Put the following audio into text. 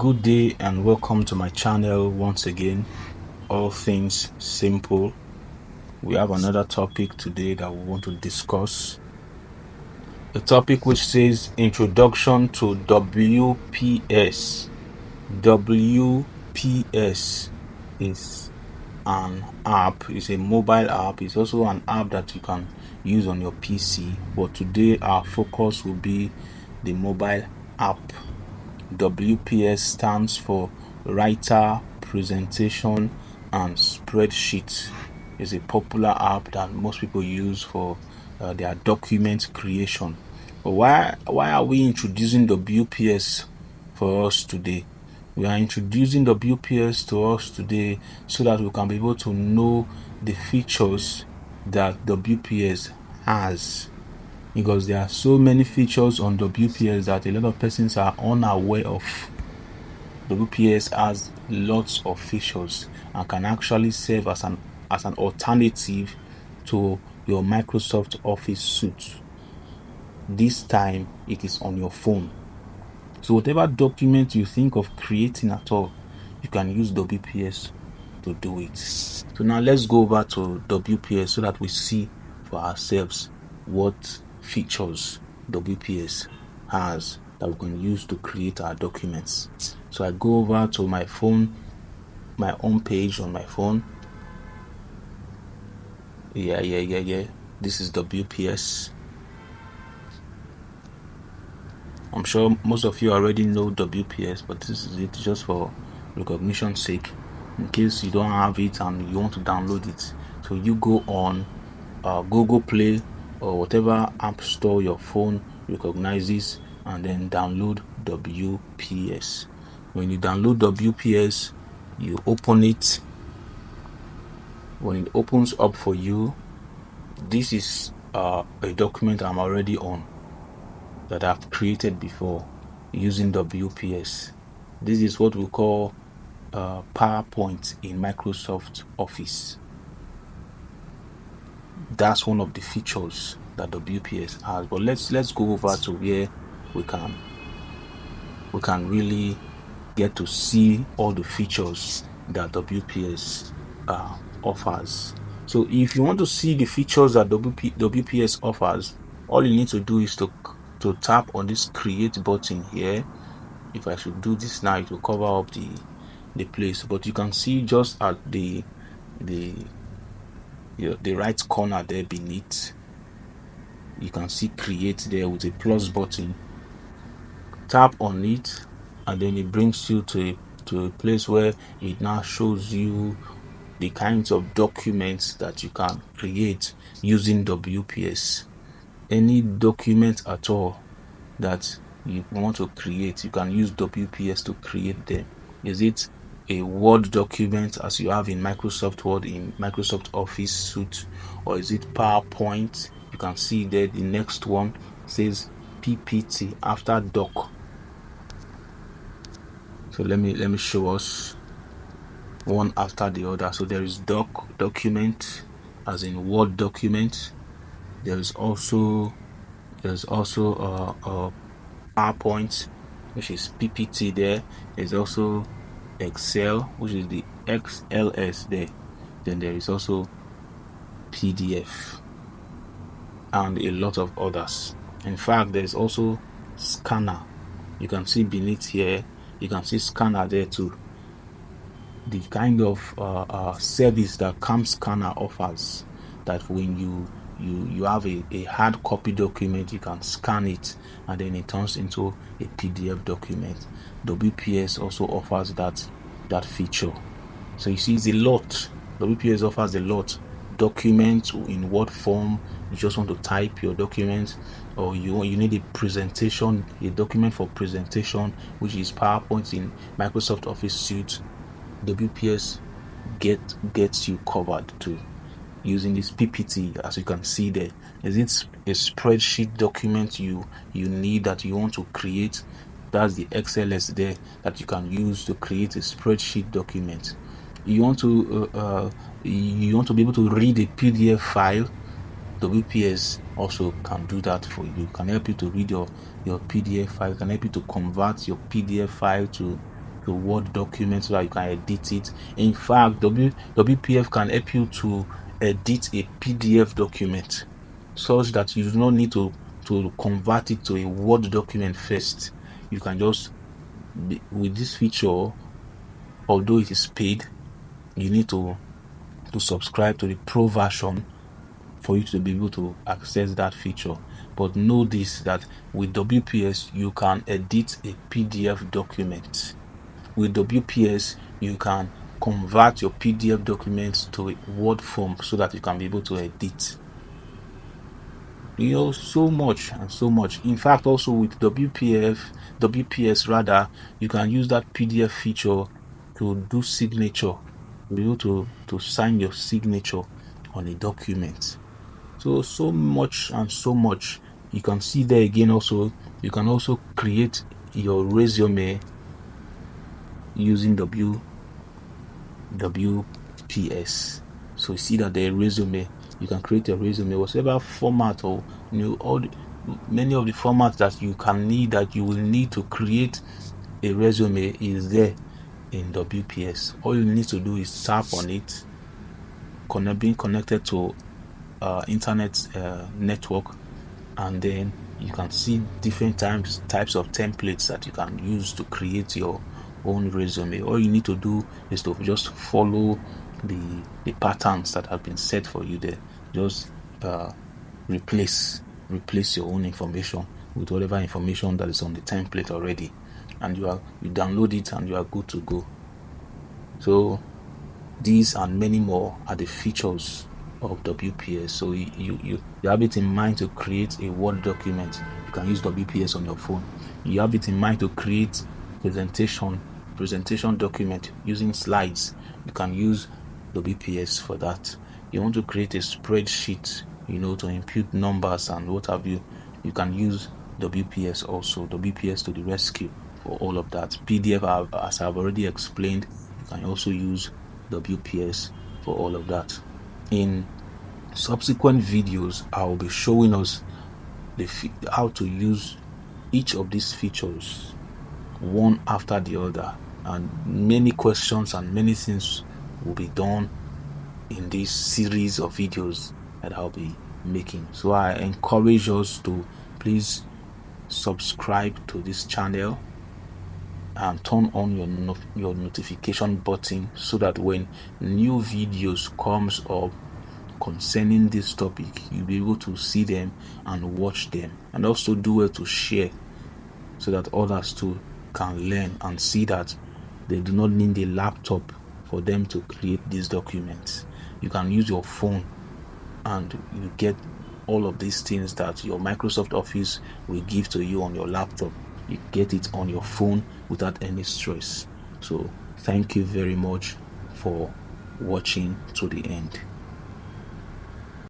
Good day and welcome to my channel once again, All Things Simple. We have another topic today that we want to discuss. A topic which says Introduction to WPS. WPS is an app, it's a mobile app. It's also an app that you can use on your PC, but today our focus will be the mobile app. WPS stands for Writer, Presentation, and Spreadsheet. It's a popular app that most people use for their document creation. But why are we introducing WPS for us today? We are introducing WPS to us today so that we can be able to know the features that WPS has, because there are so many features on WPS that a lot of persons are unaware of. WPS has lots of features and can actually serve as an alternative to your Microsoft Office suite. This time it is on your phone. So whatever document you think of creating at all, you can use WPS to do it. So now let's go over to WPS so that we see for ourselves what features WPS has that we can use to create our documents. So I go over to my phone, my home page on my phone. Yeah. This is WPS. I'm sure most of you already know WPS, but this is it just for recognition's sake, in case you don't have it and you want to download it. So you go on Google Play or whatever app store your phone recognizes and then download WPS. When you download WPS, you open it. When it opens up for you, this is a document I'm already on that I've created before using WPS. This is what we call PowerPoint in Microsoft Office. That's one of the features that WPS has. But let's go over to where we can really get to see all the features that WPS offers. So if you want to see the features that WPS offers, all you need to do is to tap on this create button here. If I should do this now, it will cover up the place, but you can see just at the right corner there beneath, you can see create there with a plus button. Tap on it and then it brings you to a place where it now shows you the kinds of documents that you can create using WPS. Any document at all that you want to create, you can use WPS to create them. Is it a Word document as you have in Microsoft Word, in Microsoft Office suite, or is it PowerPoint? You can see there the next one says PPT after doc. So let me show us one after the other. So there is document as in Word document. There is also PowerPoint, which is PPT there. There's also Excel, which is the XLS there. Then there is also PDF and a lot of others. In fact, there's also scanner. You can see beneath here, you can see scanner there too. The kind of service that Scanner offers, that when you have a hard copy document, you can scan it and then it turns into a PDF document. WPS also offers that feature. So you see, it's a lot. WPS offers a lot. Documents in what form you just want to type your document, or you need a presentation, a document for presentation, which is PowerPoint in Microsoft Office suite. WPS gets you covered too, using this PPT. As you can see there, is it a spreadsheet document you need that you want to create? That's the XLS there that you can use to create a spreadsheet document. You want to be able to read a PDF file. WPS also can do that for you. Can help you to read your PDF file. Can help you to convert your PDF file to to Word document so that you can edit it. In fact, WPF can help you to edit a PDF document such that you do not need to convert it to a Word document first. You can just, with this feature, although it is paid, you need to subscribe to the pro version for you to be able to access that feature. But know this, that with WPS you can edit a PDF document. With WPS you can convert your PDF documents to a Word form so that you can be able to edit. So much and so much. In fact, also with WPS rather, you can use that PDF feature to do signature, be able to sign your signature on a document. So much and so much. You can see there again also, you can also create your resume using WPS. So you see that the resume, you can create a resume, whatever format, or many of the formats that you will need to create a resume is there in WPS. All you need to do is tap on it, being connected to internet network, and then you can see different types of templates that you can use to create your own resume. All you need to do is to just follow the patterns that have been set for you there. Just replace your own information with whatever information that is on the template already, and you download it and you are good to go. So these and many more are the features of WPS. So you have it in mind to create a Word document, you can use WPS on your phone. You have it in mind to create presentation document using slides, you can use WPS for that. You want to create a spreadsheet, to input numbers and what have you, you can use WPS also. WPS to the rescue for all of that. PDF, as I've already explained, you can also use WPS for all of that. In subsequent videos, I will be showing us how to use each of these features one after the other, and many questions and many things will be done in this series of videos that I'll be making. So I encourage us to please subscribe to this channel and turn on your notification button so that when new videos comes up concerning this topic, you'll be able to see them and watch them, and also do well to share so that others too can learn and see that they do not need a laptop for them to create these documents. You can use your phone and you get all of these things that your Microsoft Office will give to you on your laptop. You get it on your phone without any stress. So thank you very much for watching to the end.